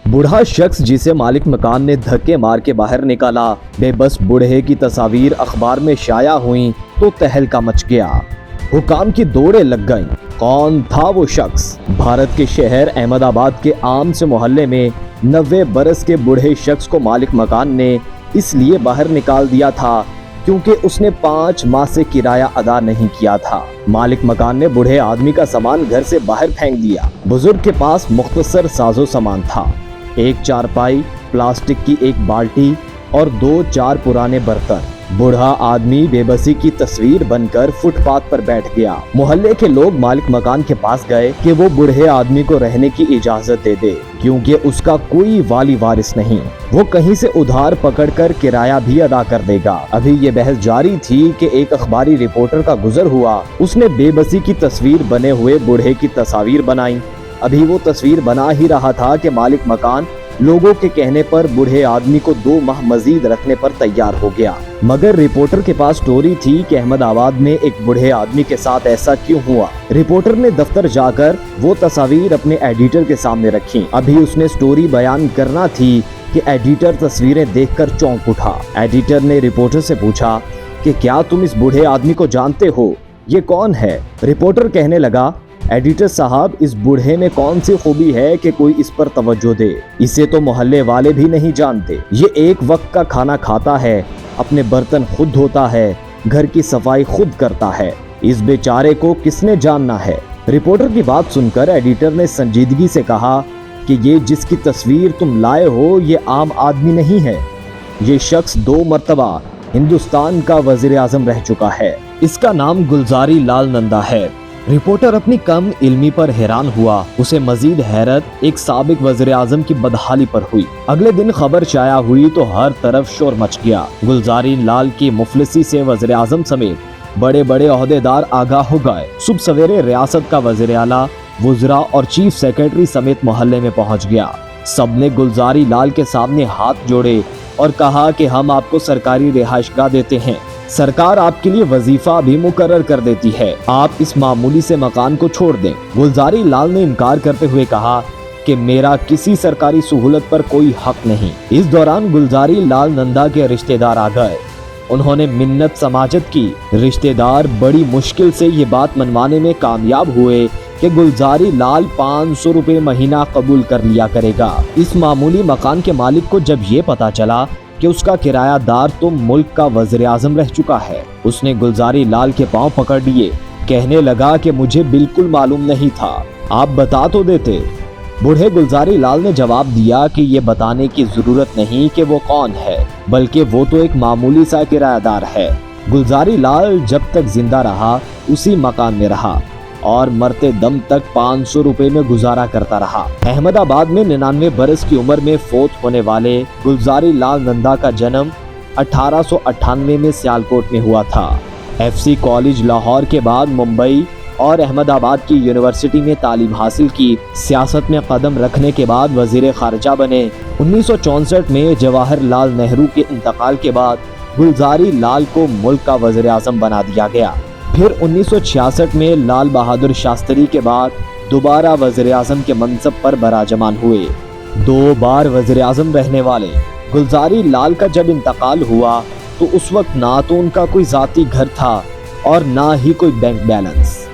बूढ़ा शख्स जिसे मालिक मकान ने धक्के मार के बाहर निकाला। बेबस बूढ़े की तस्वीर अखबार में शाया हुई तो तहलका मच गया। हुकाम की दौड़े लग गईं। कौन था वो शख्स? भारत के शहर अहमदाबाद के आम से मोहल्ले में 90 बरस के बूढ़े शख्स को मालिक मकान ने इसलिए बाहर निकाल दिया था क्योंकि उसने 5 माह से किराया अदा नहीं किया था। मालिक मकान ने बूढ़े आदमी का सामान घर से बाहर फेंक दिया। बुजुर्ग के पास मुख्तसर साजो सामान था, एक चारपाई, प्लास्टिक की एक बाल्टी और 2-4 पुराने बर्तन। बूढ़ा आदमी बेबसी की तस्वीर बनकर फुटपाथ पर बैठ गया। मोहल्ले के लोग मालिक मकान के पास गए कि वो बूढ़े आदमी को रहने की इजाजत दे दे क्योंकि उसका कोई वाली वारिस नहीं, वो कहीं से उधार पकड़कर किराया भी अदा कर देगा। अभी ये बहस जारी थी कि एक अखबारी रिपोर्टर का गुजर हुआ। उसने बेबसी की तस्वीर बने हुए बूढ़े की तस्वीर बनाई। अभी वो तस्वीर बना ही रहा था कि मालिक मकान लोगों के कहने पर बूढ़े आदमी को 2 माह मजीद रखने पर तैयार हो गया। मगर रिपोर्टर के पास स्टोरी थी कि अहमदाबाद में एक बूढ़े आदमी के साथ ऐसा क्यों हुआ। रिपोर्टर ने दफ्तर जाकर वो तस्वीर अपने एडिटर के सामने रखी। अभी उसने स्टोरी बयान करना थी कि एडिटर तस्वीरें देखकर चौंक उठा। एडिटर ने रिपोर्टर से पूछा कि क्या तुम इस बूढ़े आदमी को जानते हो? ये कौन है? रिपोर्टर कहने लगा, एडिटर साहब, इस बूढ़े में कौन सी खूबी है कि कोई इस पर तवज्जो दे? इसे तो मोहल्ले वाले भी नहीं जानते। ये एक वक्त का खाना खाता है, अपने बर्तन खुद धोता है, घर की सफाई खुद करता है। इस बेचारे को किसने जानना है? रिपोर्टर की बात सुनकर एडिटर ने संजीदगी से कहा कि ये जिसकी तस्वीर तुम लाए हो ये आम आदमी नहीं है। ये शख्स 2 मर्तबा हिंदुस्तान का वजीर आजम रह चुका है। इसका नाम गुलजारी लाल नंदा है। रिपोर्टर अपनी कम इल्मी पर हैरान हुआ। उसे मजीद हैरत एक साबिक वज़ीर आज़म की बदहाली पर हुई। अगले दिन खबर शाया हुई तो हर तरफ शोर मच गया। गुलजारी लाल की मुफलिसी से वज़ीर आज़म समेत बड़े बड़े ओहदेदार आगाह हो गए। सुबह सवेरे रियासत का वज़ीर आला, वुज़रा और चीफ सेक्रेटरी समेत मोहल्ले में पहुंच गया। सबने गुलजारी लाल के सामने हाथ जोड़े और कहा कि हम आपको सरकारी रिहाइशगाह देते हैं, सरकार आपके लिए वजीफा भी मुकर्रर कर देती है, आप इस मामूली से मकान को छोड़ दें। गुलजारी लाल ने इनकार करते हुए कहा कि मेरा किसी सरकारी सहूलत पर कोई हक नहीं। इस दौरान गुलजारी लाल नंदा के रिश्तेदार आ गए। उन्होंने मिन्नत समाजत की। रिश्तेदार बड़ी मुश्किल से ये बात मनवाने में कामयाब हुए कि गुलजारी लाल 500 रुपए महीना कबूल कर लिया करेगा। इस मामूली मकान के मालिक को जब ये पता चला कि उसका किरायादार तो मुल्क का वज़ीर आज़म रह चुका है, उसने गुलजारी लाल के पांव पकड़ लिए। कहने लगा कि मुझे बिल्कुल मालूम नहीं था, आप बता तो देते। बूढ़े गुलजारी लाल ने जवाब दिया कि ये बताने की जरूरत नहीं कि वो कौन है, बल्कि वो तो एक मामूली सा किरायादार है। गुलजारी लाल जब तक जिंदा रहा उसी मकान में रहा और मरते दम तक 500 रुपए में गुजारा करता रहा। अहमदाबाद में 99 बरस की उम्र में फौत होने वाले गुलजारी लाल नंदा का जन्म 1898 में सियालकोट में हुआ था। FC कॉलेज लाहौर के बाद मुंबई और अहमदाबाद की यूनिवर्सिटी में तालीम हासिल की। सियासत में कदम रखने के बाद वजीर खारजा बने। 1964 में जवाहरलाल नेहरू के इंतकाल के बाद गुलजारी लाल को मुल्क का वजीर आज़म बना दिया गया। फिर 1966 में लाल बहादुर शास्त्री के बाद दोबारा वज़ीर आज़म के मनसब पर बराजमान हुए। 2 बार वज़ीर आज़म रहने वाले गुलजारी लाल का जब इंतकाल हुआ तो उस वक्त ना तो उनका कोई ज़ाती घर था और ना ही कोई बैंक बैलेंस।